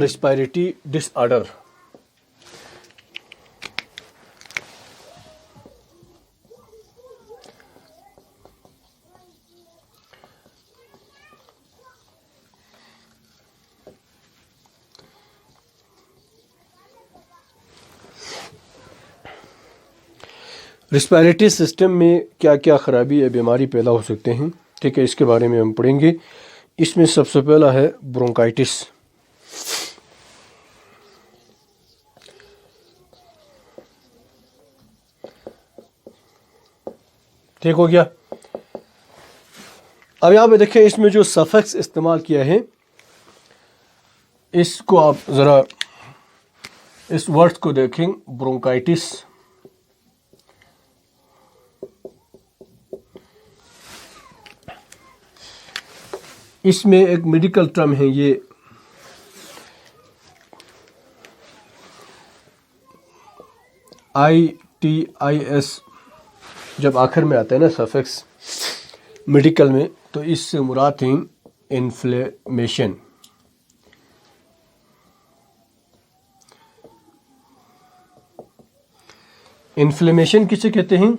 respiratory disorder. Respiratory system में क्या क्या ख़राबी या बीमारी पैदा हो सकते हैं, ठीक है, इसके बारे में हम पढ़ेंगे। इसमें सबसे पहला है ब्रोंकाइटिस। ठीक हो गया। अब यहाँ पे देखें, इसमें जो सफिक्स इस्तेमाल किया है, इसको आप ज़रा इस वर्ड्स को देखें, ब्रोंकाइटिस। इसमें एक मेडिकल टर्म है, ये ITIS जब आखिर में आता है ना सफिक्स मेडिकल में, तो इससे मुराद है इन्फ्लेमेशन। इन्फ्लेमेशन किसे कहते हैं?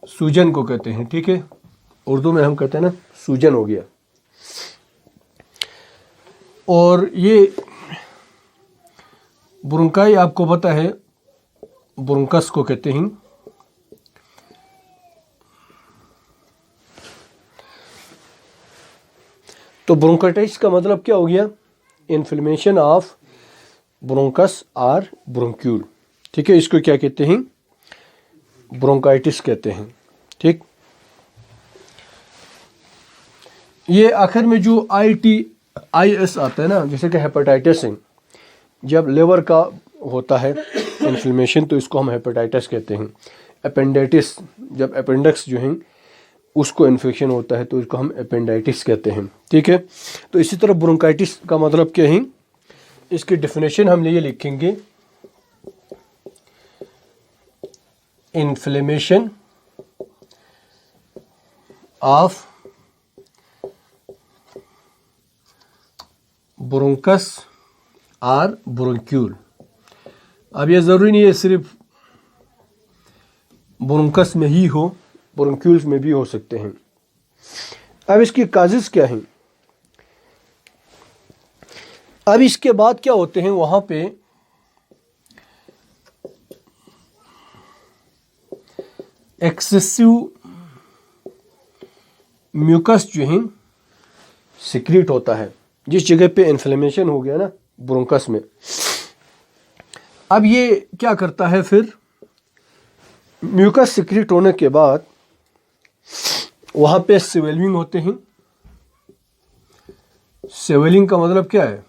सूजन को कहते हैं, ठीक है। उर्दू में हम कहते हैं ना, सूजन हो गया। और ये ब्रोंकाई आपको पता है, ब्रोंकस को कहते हैं। तो ब्रोंकाइटिस का मतलब क्या हो गया? इन्फ्लेमेशन ऑफ ब्रोंकस और ब्रोंक्यूल, ठीक है। इसको क्या कहते हैं? ब्रोंकाइटिस कहते हैं, ठीक। ये आखिर में जो ITIS आता है ना, जैसे कि हेपेटाइटिस है, जब लिवर का होता है इन्फ्लेमेशन, तो इसको हम हेपेटाइटिस कहते हैं। अपेंडाइटिस, जब अपेंडिक्स जो है उसको इन्फेक्शन होता है, तो इसको हम अपेंडाइटिस कहते हैं, ठीक है। तो इसी तरह ब्रोंकाइटिस का मतलब क्या है, इसकी डेफिनेशन हम ये लिखेंगे, इन्फ्लेमेशन ऑफ ब्रोंकस और ब्रोंक्यूल। अब ये ज़रूरी नहीं है सिर्फ ब्रोंकस में ही हो, ब्रोंक्यूल्स में भी हो सकते हैं। अब इसकी काजेस क्या हैं? अब इसके बाद क्या होते हैं, वहाँ पे एक्सेसिव म्यूकस जो है सिक्रीट होता है, जिस जगह पे इन्फ्लेमेशन हो गया ना ब्रोंकस में। अब ये क्या करता है, फिर म्यूकस सिक्रीट होने के बाद वहाँ पे स्वेलिंग होते हैं। स्वेलिंग का मतलब क्या है?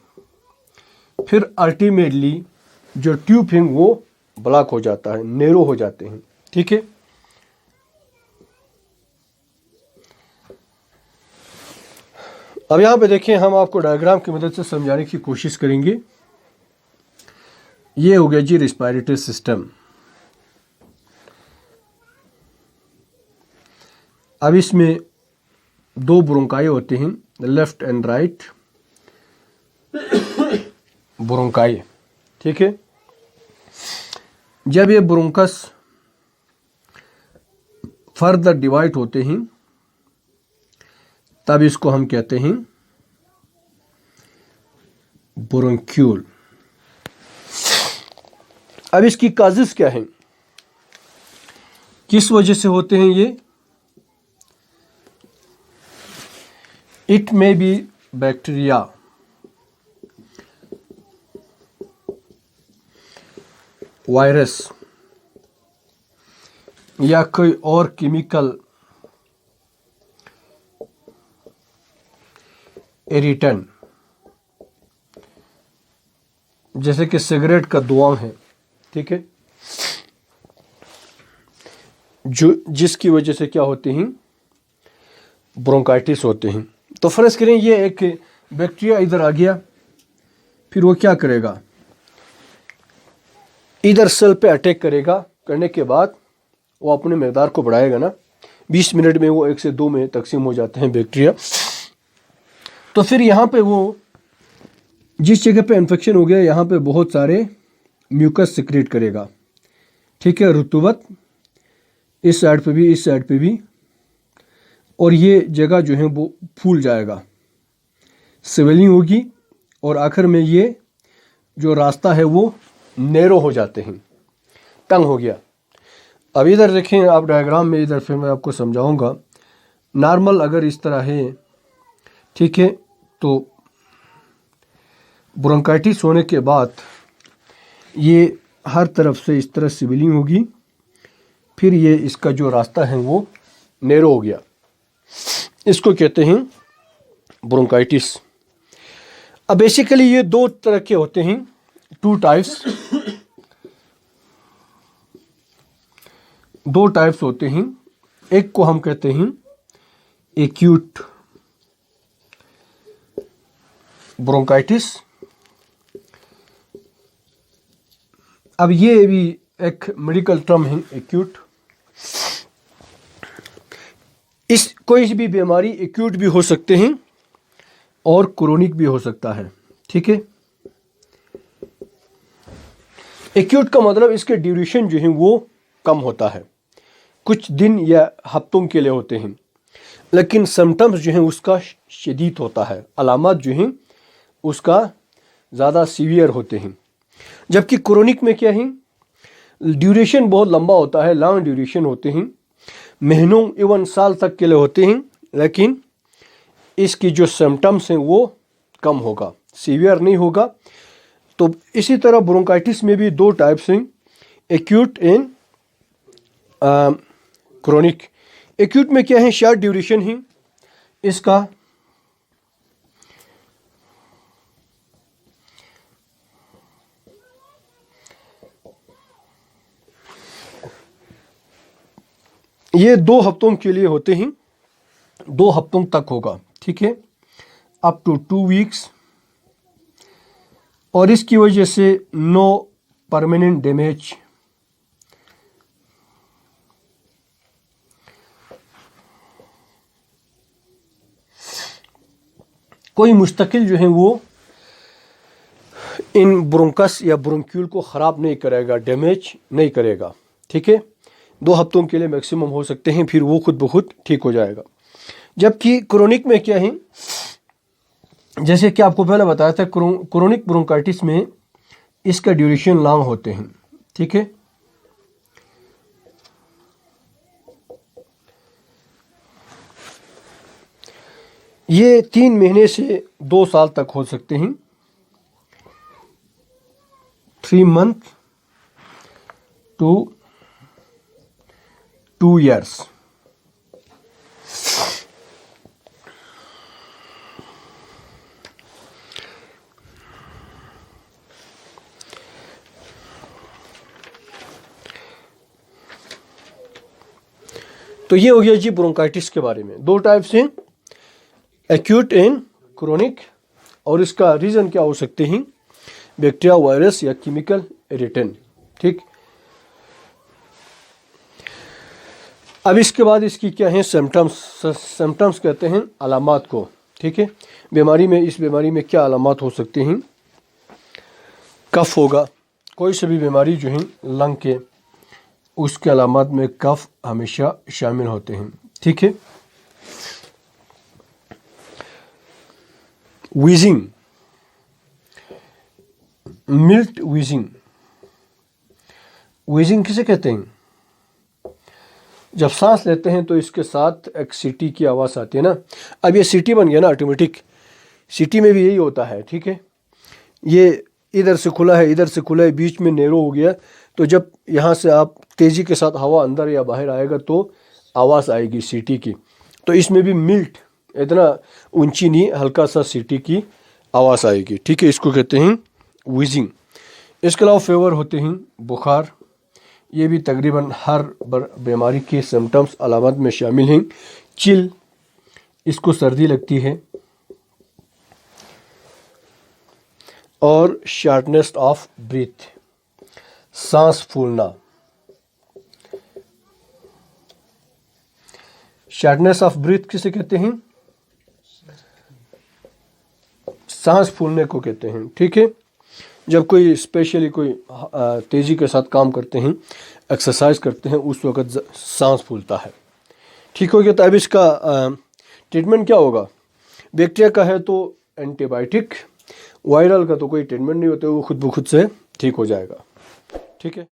फिर अल्टीमेटली जो ट्यूब है वो ब्लॉक हो जाता है, नैरो हो जाते हैं, ठीक है। अब यहाँ पे देखें, हम आपको डायग्राम की मदद से समझाने की कोशिश करेंगे। ये हो गया जी रिस्पायरेटरी सिस्टम। अब इसमें दो ब्रोंकाई होते हैं, लेफ्ट एंड राइट ब्रोंकाई, ठीक है। जब ये ब्रोंकस फर्दर डिवाइड होते हैं, तब इसको हम कहते हैं ब्रोंक्यूल। अब इसकी काजेस क्या हैं, किस वजह से होते हैं ये? It may be bacteria, virus, या कोई और केमिकल इरिटेंट, जैसे कि सिगरेट का धुआं है, ठीक है, जो जिसकी वजह से क्या होते हैं, ब्रोंकाइटिस होते हैं। तो फर्ज करें ये एक बैक्टीरिया इधर आ गया, फिर वो क्या करेगा, इधर सेल पे अटैक करेगा, करने के बाद वो अपने मकदार को बढ़ाएगा ना, 20 मिनट में वो 1 से 2 में तकसीम हो जाते हैं बैक्टीरिया। तो फिर यहाँ पे वो जिस जगह पे इन्फेक्शन हो गया यहाँ पे बहुत सारे म्यूकस सिक्रेट करेगा, ठीक है, रुतूबत इस साइड पे भी, इस साइड पे भी, और ये जगह जो है वो फूल जाएगा, स्वेलिंग होगी, और आखिर में ये जो रास्ता है वो नैरो हो जाते हैं, तंग हो गया। अब इधर देखें आप डायग्राम में, इधर फिर मैं आपको समझाऊंगा। नॉर्मल अगर इस तरह है, ठीक है, तो ब्रोंकाइटिस होने के बाद ये हर तरफ से इस तरह स्वेलिंग होगी, फिर ये इसका जो रास्ता है वो नैरो हो गया, इसको कहते हैं ब्रोंकाइटिस। अब बेसिकली ये दो तरह के होते हैं, दो टाइप्स होते हैं। एक को हम कहते हैं एक्यूट ब्रोंकाइटिस। अब ये भी एक मेडिकल टर्म है, एक्यूट। इस कोई भी बीमारी एक्यूट भी हो सकते हैं और क्रोनिक भी हो सकता है, ठीक है। एक्यूट का मतलब इसके ड्यूरेशन जो है वो कम होता है, कुछ दिन या हफ्तों के लिए होते हैं, लेकिन सिम्टम्स जो हैं उसका शदीद होता है, अलामत जो हैं उसका ज़्यादा सीवियर होते हैं। जबकि क्रोनिक में क्या है, ड्यूरेशन बहुत लंबा होता है, लॉन्ग ड्यूरेशन होते हैं, महीनों इवन साल तक के लिए होते हैं, लेकिन इसकी जो सिम्टम्स हैं वो कम होगा, सीवियर नहीं होगा। तो इसी तरह ब्रोंकाइटिस में भी दो टाइप्स हैं, एक्यूट एंड क्रोनिक। एक्यूट में क्या है, शॉर्ट ड्यूरेशन है इसका, ये 2 हफ्तों के लिए होते हैं, 2 हफ्तों तक होगा, ठीक है, अप टू 2 वीक्स, और इसकी वजह से नो परमानेंट डैमेज, कोई मुस्तकिल जो है वो इन ब्रोंकस या ब्रोंक्यूल को ख़राब नहीं करेगा, डैमेज नहीं करेगा, ठीक है। 2 हफ्तों के लिए मैक्सिमम हो सकते हैं, फिर वो खुद ब खुद ठीक हो जाएगा। जबकि क्रोनिक में क्या है, जैसे कि आपको पहले बताया था, क्रोनिक ब्रोंकाइटिस में इसका ड्यूरेशन लॉन्ग होते हैं, ठीक है। ये 3 महीने से 2 साल तक हो सकते हैं, 3 मंथ टू 2 years। तो ये हो गया जी ब्रोंकाइटिस के बारे में। 2 टाइप्स हैं, एक्यूट एंड क्रोनिक, और इसका रीज़न क्या हो सकते हैं, बैक्टीरिया, वायरस या केमिकल इरिटेंट, ठीक। अब इसके बाद इसकी क्या है, सिम्टम्स कहते हैं अलामात को, ठीक है। बीमारी में, इस बीमारी में क्या अलामात हो सकते हैं, कफ होगा, कोई सी भी बीमारी जो है लंग के, उसके अलामात में कफ हमेशा शामिल होते हैं, ठीक है। वीजिंग, मिल्ट वीजिंग, वीजिंग किसे कहते हैं, जब सांस लेते हैं तो इसके साथ एक सीटी की आवाज़ आती है ना। अब ये सीटी बन गया ना ऑटोमेटिक, सीटी में भी यही होता है, ठीक है। ये इधर से खुला है, इधर से खुला है, बीच में नैरो हो गया, तो जब यहाँ से आप तेज़ी के साथ हवा अंदर या बाहर आएगा तो आवाज़ आएगी सीटी की। तो इसमें भी मिल्ट, इतना ऊंची नहीं, हल्का सा सीटी की आवाज़ आएगी, ठीक है। इसको कहते हैं वीजिंग। इसके अलावा फीवर होते हैं, बुखार, ये भी तकरीबन हर बीमारी के सिम्टम्स अलामत में शामिल हैं। चिल, इसको सर्दी लगती है, और शॉर्टनेस ऑफ ब्रीथ, सांस फूलना। शॉर्टनेस ऑफ ब्रीथ किसे कहते हैं, सांस फूलने को कहते हैं। ठीक है, जब कोई स्पेशली कोई तेज़ी के साथ काम करते हैं, एक्सरसाइज करते हैं, उस वक्त सांस फूलता है। ठीक हो गया। तो अब इसका ट्रीटमेंट क्या होगा? बैक्टीरिया का है तो एंटीबायोटिक, वायरल का तो कोई ट्रीटमेंट नहीं होता, वो खुद ब खुद से ठीक हो जाएगा। ठीक है।